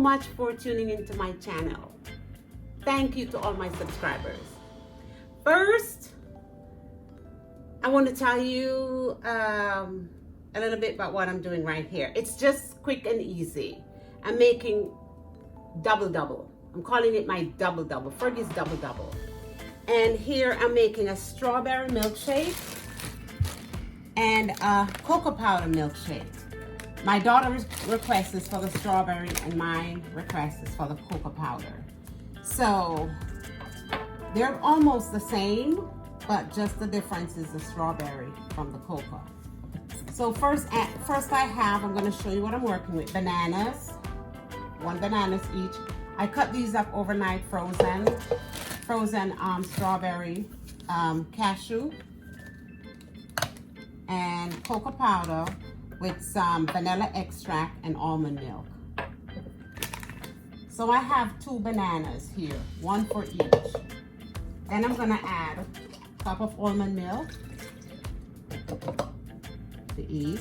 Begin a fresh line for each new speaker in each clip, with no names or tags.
much for tuning into my channel. Thank you to all my subscribers. First, I want to tell you a little bit about what I'm doing right here. It's just quick and easy. I'm making double. I'm calling it my double, Fergie's double. And here I'm making a strawberry milkshake and a cocoa powder milkshake. My daughter's request is for the strawberry and my request is for the cocoa powder. So they're almost the same, but just the difference is the strawberry from the cocoa. So first I'm going to show you what I'm working with. Bananas, 1 banana each. I cut these up overnight, frozen strawberry, cashew, and cocoa powder with some vanilla extract and almond milk. So I have 2 bananas here, 1 for each. Then I'm gonna add a cup of almond milk to each.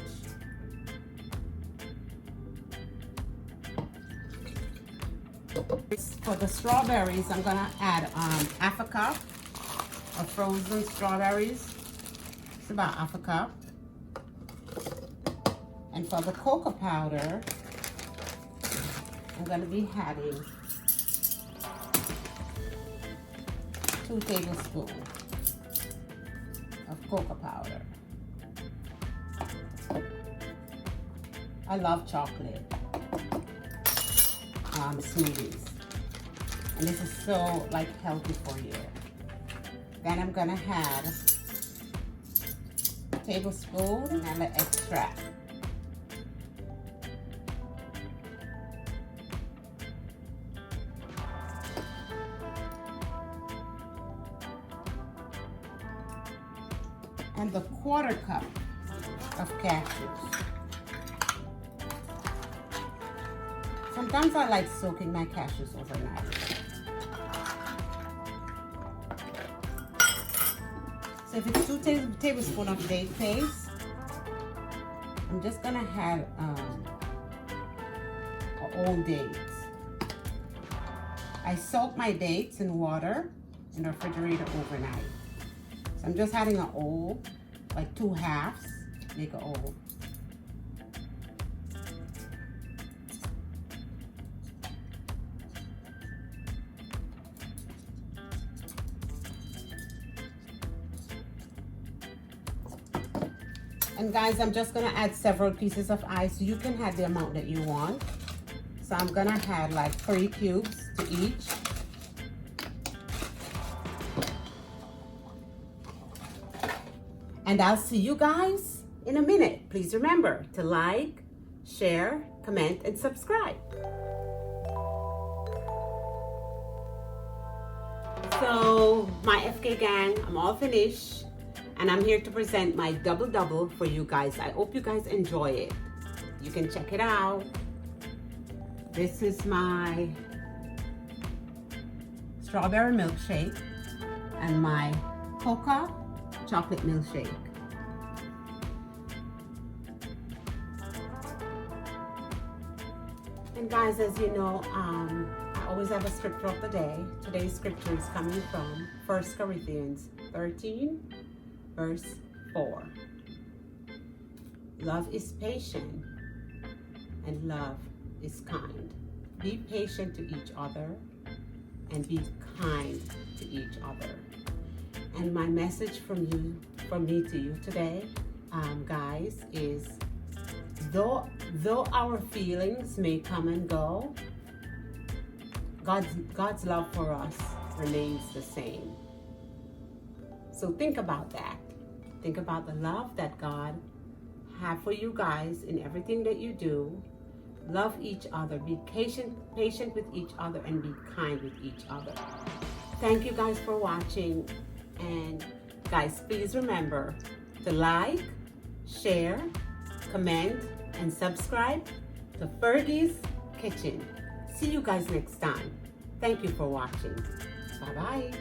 For the strawberries, I'm gonna add half a cup of frozen strawberries. It's about half a cup. And for the cocoa powder, I'm gonna be adding 2 tablespoons of cocoa powder. I love chocolate smoothies, and this is so healthy for you. Then I'm gonna add a tablespoon vanilla extract. And the 1/4 cup of cashews. Sometimes I like soaking my cashews overnight. So if it's 2 tablespoons of date paste, I'm just gonna add all dates. I soak my dates in water in the refrigerator overnight. So I'm just adding an O, 2 halves, make an O. And guys, I'm just gonna add several pieces of ice. You can add the amount that you want. So I'm gonna add 3 cubes to each. And I'll see you guys in a minute. Please remember to like, share, comment, and subscribe. So my FK gang, I'm all finished. And I'm here to present my double for you guys. I hope you guys enjoy it. You can check it out. This is my strawberry milkshake and my cocoa chocolate milkshake. And guys, as you know, I always have a scripture of the day. Today's scripture is coming from 1 Corinthians 13. Verse 4. Love is patient and love is kind. Be patient to each other and be kind to each other. And my message from me to you today, guys, is though our feelings may come and go, God's love for us remains the same. So think about that. Think about the love that God has for you guys in everything that you do. Love each other. Be patient with each other and be kind with each other. Thank you guys for watching. And guys, please remember to like, share, comment, and subscribe to Fergie's Kitchen. See you guys next time. Thank you for watching. Bye-bye.